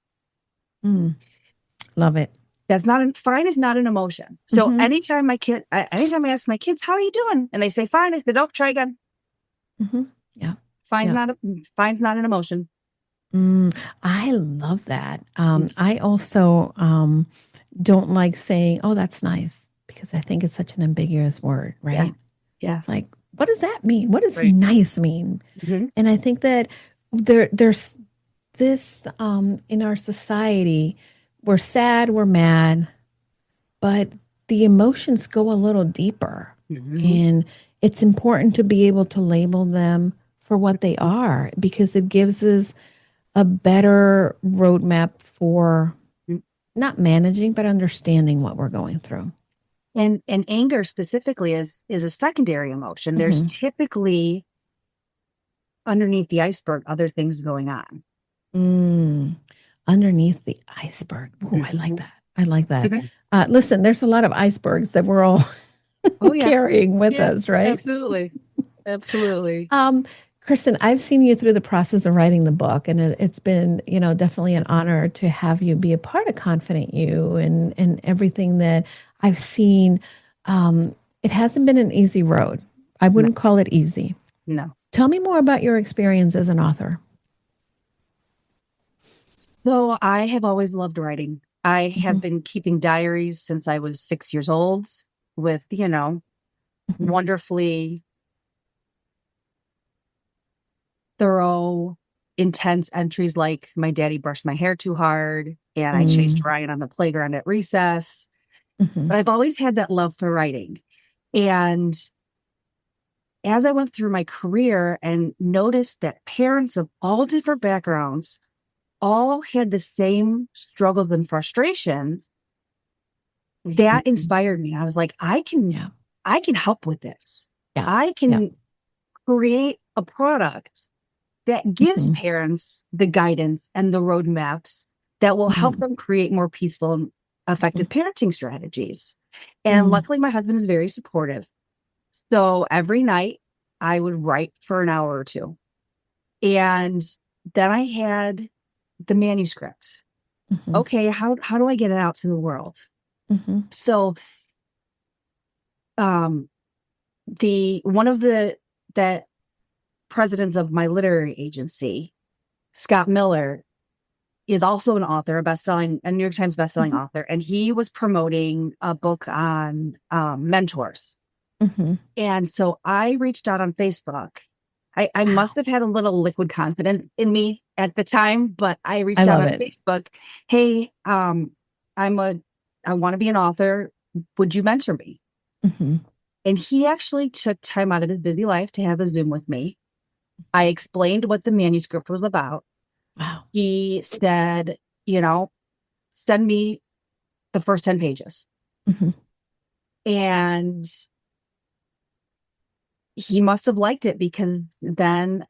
Love it. Fine is not an emotion. So anytime I ask my kids, how are you doing? And they say, fine. I said, oh, try again. Yeah. Fine's not an emotion. I love that. I also don't like saying, oh, that's nice, because I think it's such an ambiguous word, right? Yeah. It's like, what does that mean? What does nice mean? And I think that there's this in our society, we're sad, we're mad, but the emotions go a little deeper. And it's important to be able to label them for what they are, because it gives us a better roadmap for not managing, but understanding what we're going through. And anger specifically is a secondary emotion. There's typically underneath the iceberg other things going on. Underneath the iceberg. Oh, I like that. I like that. Listen, there's a lot of icebergs that we're all carrying with us, right? Absolutely. Absolutely. Kristen, I've seen you through the process of writing the book, and it's been, definitely an honor to have you be a part of Confident You and everything that I've seen. It hasn't been an easy road. I wouldn't call it easy. No. Tell me more about your experience as an author. So I have always loved writing. I have been keeping diaries since I was 6 years old with, wonderfully thorough, intense entries like my daddy brushed my hair too hard and I chased Ryan on the playground at recess. But I've always had that love for writing. And as I went through my career and noticed that parents of all different backgrounds all had the same struggles and frustrations, that inspired me. I was like, I can help with this. Yeah. I can create a product that gives parents the guidance and the roadmaps that will help them create more peaceful and effective parenting strategies. And luckily, my husband is very supportive. So every night I would write for an hour or two. And then I had the manuscript. Okay, how do I get it out to the world? So one of the presidents of my literary agency, Scott Miller, is also an author, a New York Times bestselling author, and he was promoting a book on mentors. And so I reached out on Facebook. I must have had a little liquid confidence in me at the time, but I reached out on Facebook. Hey, I want to be an author. Would you mentor me? And he actually took time out of his busy life to have a Zoom with me. I explained what the manuscript was about. Wow. He said, send me the first 10 pages. And he must have liked it, because then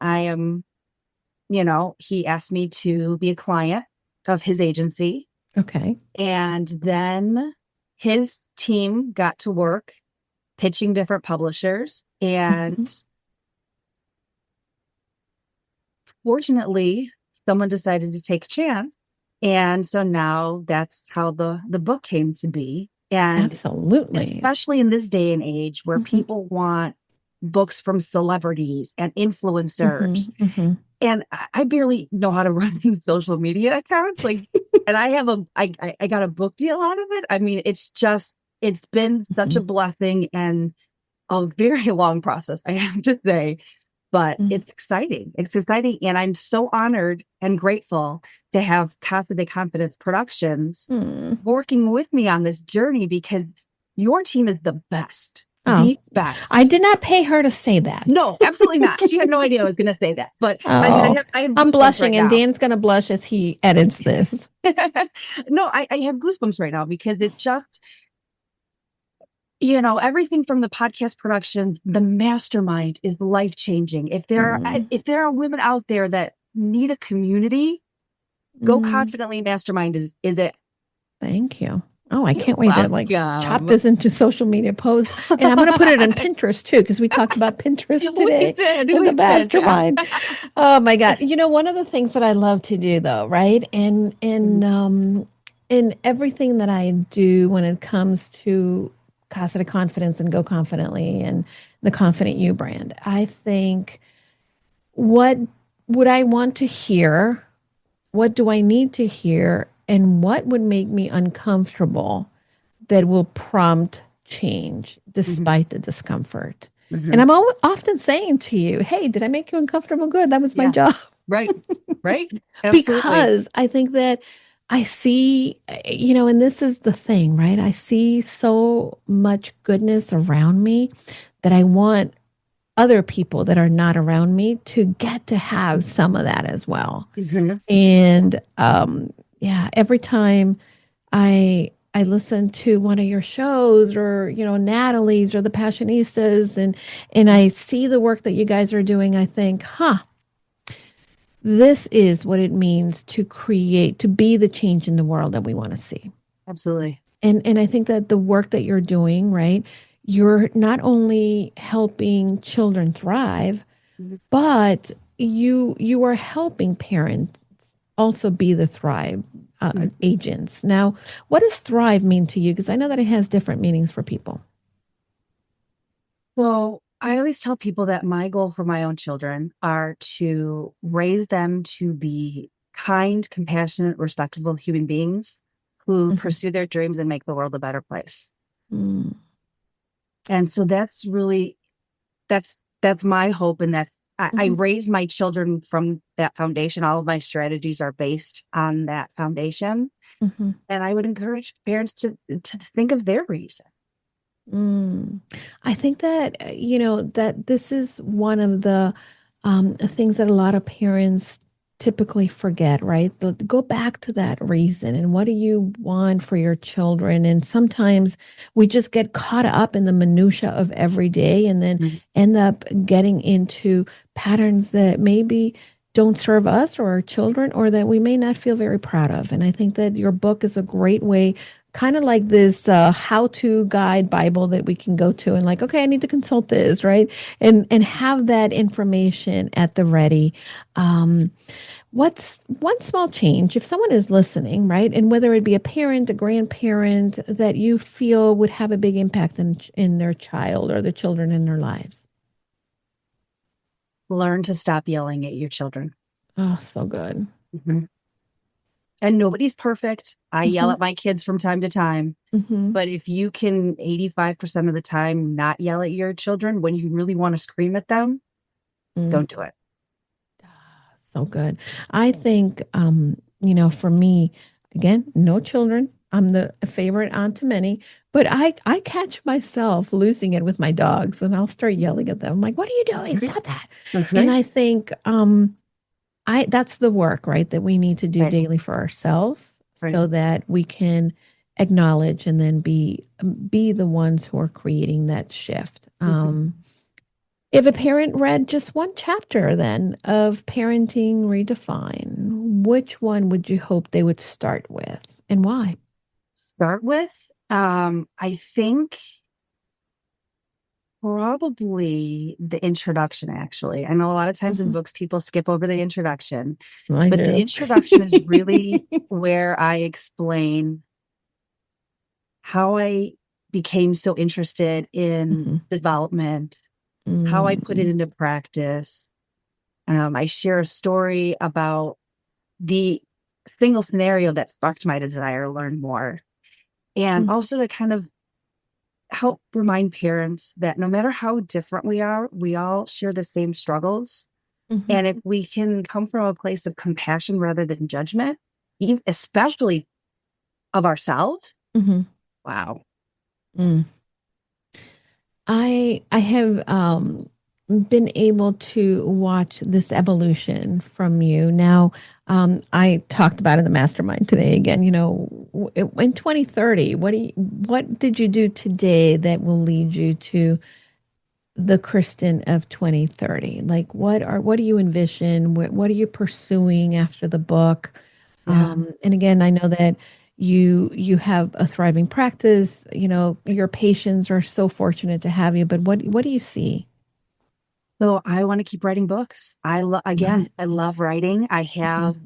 he asked me to be a client of his agency. Okay. And then his team got to work pitching different publishers. And fortunately, someone decided to take a chance. And so now that's how the book came to be. And absolutely, especially in this day and age where people want books from celebrities and influencers. And I barely know how to run these social media accounts. And I got a book deal out of it. I mean, it's been such a blessing and a very long process, I have to say, but it's exciting. It's exciting. And I'm so honored and grateful to have Casa de Confidence Productions working with me on this journey, because your team is the best. The best. I did not pay her to say that. No, absolutely not. She had no idea I was going to say that. But I'm blushing, and Dan's going to blush as he edits this. No, I have goosebumps right now because it's just, everything from the podcast productions, the mastermind is life-changing. If there are women out there that need a community, Go Confidently Mastermind is it. Thank you. Oh, I can't wait to chop this into social media posts. And I'm going to put it on Pinterest too, because we talked about Pinterest today in the mastermind. Oh my God. One of the things that I love to do though, right? And in everything that I do when it comes to Casa de Confidence and Go Confidently and the Confident You brand, I think, what would I want to hear? What do I need to hear? And what would make me uncomfortable that will prompt change despite the discomfort? And I'm often saying to you, hey, did I make you uncomfortable? Good. That was my job. Right. Because I think that I see, and this is the thing, right? I see so much goodness around me that I want other people that are not around me to get to have some of that as well. And every time I listen to one of your shows or, Natalie's or the Passionistas and I see the work that you guys are doing, I think, this is what it means to be the change in the world that we want to see. Absolutely. And I think that the work that you're doing, right, you're not only helping children thrive, but you are helping parents also be the thrive agents. Now, what does thrive mean to you? Because I know that it has different meanings for people. So I always tell people that my goal for my own children are to raise them to be kind, compassionate, respectable human beings who pursue their dreams and make the world a better place. And so that's really, that's my hope. And I raise my children from that foundation. All of my strategies are based on that foundation. And I would encourage parents to think of their reason. I think that, that this is one of the things that a lot of parents typically forget, right? Go back to that reason and what do you want for your children? And sometimes we just get caught up in the minutia of every day and then end up getting into patterns that maybe don't serve us or our children or that we may not feel very proud of. And I think that your book is a great way, kind of like this how-to guide Bible that we can go to and like, okay, I need to consult this, right? And have that information at the ready. What's one small change, if someone is listening, right? And whether it be a parent, a grandparent, that you feel would have a big impact in their child or the children in their lives? Learn to stop yelling at your children. Oh, so good. And nobody's perfect. I yell at my kids from time to time. But if you can 85% of the time not yell at your children when you really want to scream at them, don't do it. So good. I think, for me, again, no children. I'm the favorite aunt to many, but I catch myself losing it with my dogs and I'll start yelling at them. I'm like, what are you doing? Stop that. And I think that's the work, right, that we need to do daily for ourselves so that we can acknowledge and then be the ones who are creating that shift. If a parent read just one chapter then of Parenting Redefined, which one would you hope they would start with and why? Start with, I think probably the introduction, actually. I know a lot of times in books, people skip over the introduction, but the introduction is really where I explain how I became so interested in development, how I put it into practice. I share a story about the single scenario that sparked my desire to learn more. And also to kind of help remind parents that no matter how different we are, we all share the same struggles. And if we can come from a place of compassion rather than judgment, especially of ourselves, wow, Mm. I have been able to watch this evolution from you. Now, I talked about in the mastermind today again. In 2030, what did you do today that will lead you to the Kristen of 2030? Like, what do you envision? What are you pursuing after the book? Yeah. And again, I know that you have a thriving practice. Your patients are so fortunate to have you. But what do you see? So I want to keep writing books. I love writing. I have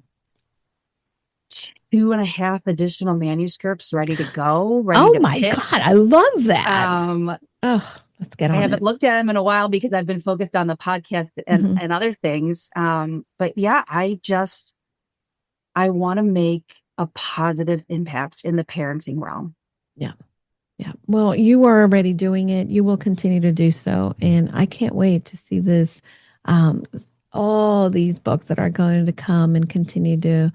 2.5 additional manuscripts ready to go, ready Oh to my pitch. God, I love that. Let's get on I it. haven't looked at them in a while because I've been focused on the podcast and other things. But yeah, I want to make a positive impact in the parenting realm. Yeah. Yeah. Well, you are already doing it. You will continue to do so. And I can't wait to see this, um, all these books that are going to come and continue to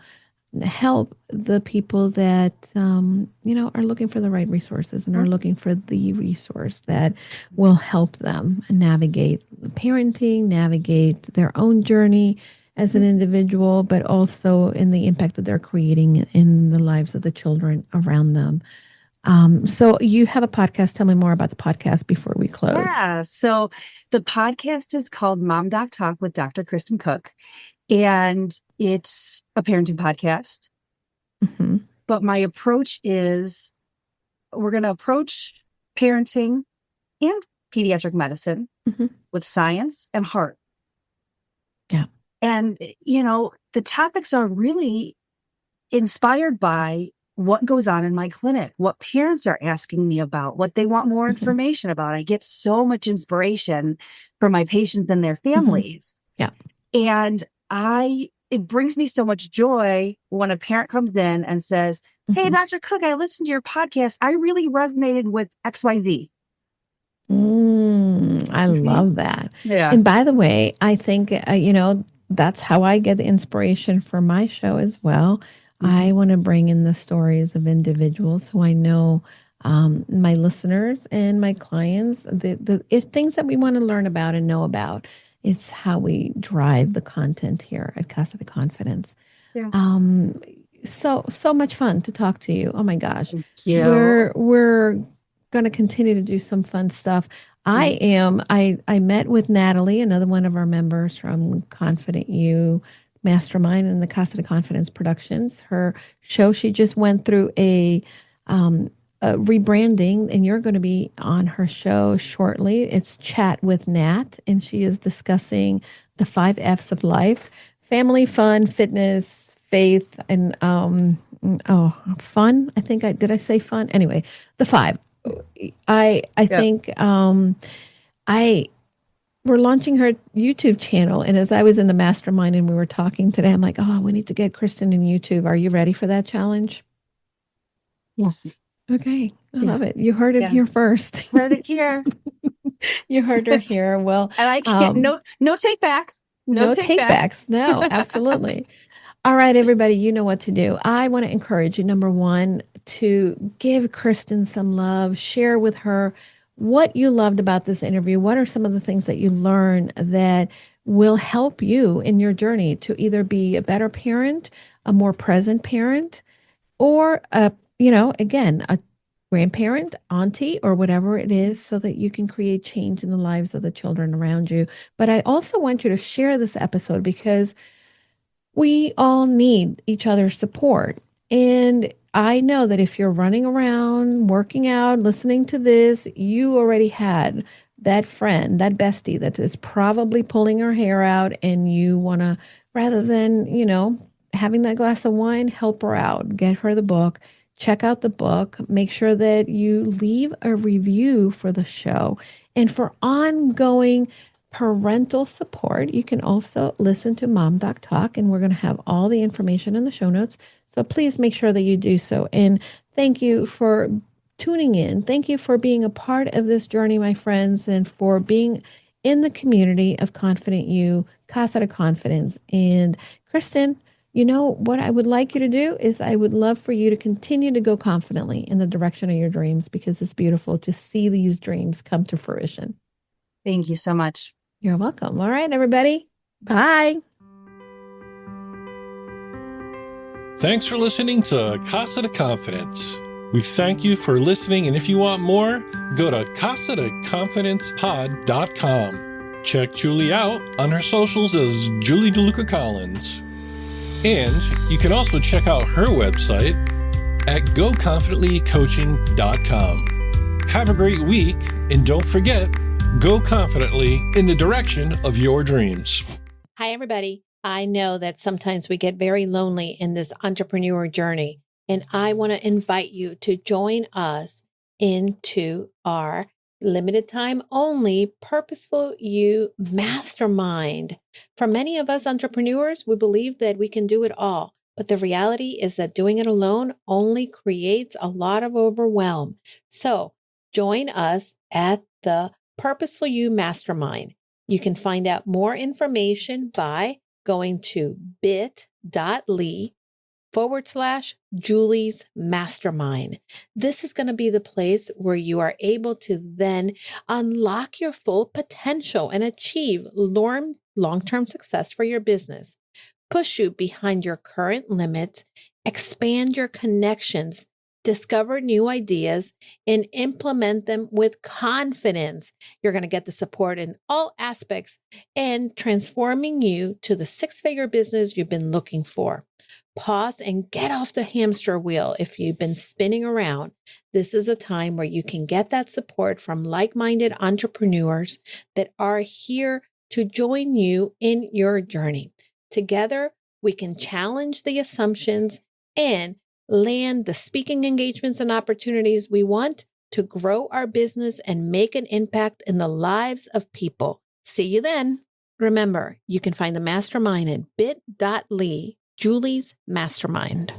help the people that, are looking for the right resources and are looking for the resource that will help them navigate parenting, navigate their own journey as an individual, but also in the impact that they're creating in the lives of the children around them. So you have a podcast. Tell me more about the podcast before we close. Yeah. So the podcast is called Mom Doc Talk with Dr. Kristen Cook, and it's a parenting podcast. Mm-hmm. But my approach is we're going to approach parenting and pediatric medicine with science and heart. Yeah. And, the topics are really inspired by what goes on in my clinic, what parents are asking me about, what they want more information about. I get so much inspiration from my patients and their families. Yeah. And it brings me so much joy when a parent comes in and says, "Hey, Dr. Cook, I listened to your podcast. I really resonated with XYZ." I love that. Yeah. And by the way, I think, that's how I get the inspiration for my show as well. I want to bring in the stories of individuals who I know, my listeners and my clients, if things that we want to learn about and know about. It's how we drive the content here at Casa de Confidence. Yeah. So much fun to talk to you. Oh my gosh. Thank you. We're going to continue to do some fun stuff. I met with Natalie, another one of our members from Confident You Mastermind and the Casa de Confidence Productions. Her show, she just went through a rebranding, and you're going to be on her show shortly. It's Chat with Nat, and she is discussing the 5 F's of life: family, fun, fitness, faith, and fun. Did I say fun? Anyway, the 5. I think we're launching her YouTube channel, and as I was in the mastermind and we were talking today, I'm like, we need to get Kristen in YouTube. Are you ready for that challenge? Yes. Okay. I love it. You heard it here first. Heard it here. You heard her here. Well, and I can't, no take backs. No take backs. No, absolutely. All right, everybody, you know what to do. I want to encourage you, number one, to give Kristen some love, share with her what you loved about this interview. What are some of the things that you learned that will help you in your journey to either be a better parent, a more present parent, or a grandparent, auntie, or whatever it is, so that you can create change in the lives of the children around you. But I also want you to share this episode because we all need each other's support. And I know that if you're running around, working out, listening to this, you already had that friend, that bestie that is probably pulling her hair out, and you want to, rather than, having that glass of wine, help her out, get her the book, check out the book, make sure that you leave a review for the show. And for ongoing parental support, you can also listen to Mom Doc Talk, and we're going to have all the information in the show notes. So please make sure that you do so. And thank you for tuning in. Thank you for being a part of this journey, my friends, and for being in the community of Confident You, Casa de Confidence. And Kristen, You know, what I would like you to do is I would love for you to continue to go confidently in the direction of your dreams, because it's beautiful to see these dreams come to fruition. Thank you so much. You're welcome. All right, everybody. Bye. Thanks for listening to Casa de Confidence. We thank you for listening, and if you want more, go to casadeconfidencepod.com. Check Julie out on her socials as Julie DeLucca-Collins. And you can also check out her website at goconfidentlycoaching.com. Have a great week, and don't forget, go confidently in the direction of your dreams. Hi, everybody. I know that sometimes we get very lonely in this entrepreneur journey, and I want to invite you to join us into our limited time only Purposeful You Mastermind. For many of us entrepreneurs, we believe that we can do it all, but the reality is that doing it alone only creates a lot of overwhelm. So join us at the Purposeful You Mastermind. You can find out more information by going to bit.ly/Julie's Mastermind. This is going to be the place where you are able to then unlock your full potential and achieve long-term success for your business. Push you behind your current limits, expand your connections, discover new ideas, and implement them with confidence. You're going to get the support in all aspects and transforming you to the six-figure business you've been looking for. Pause and get off the hamster wheel if you've been spinning around. This is a time where you can get that support from like-minded entrepreneurs that are here to join you in your journey. Together, we can challenge the assumptions and land the speaking engagements and opportunities we want to grow our business and make an impact in the lives of people. See you then. Remember, you can find the mastermind at bit.ly, Julie's Mastermind.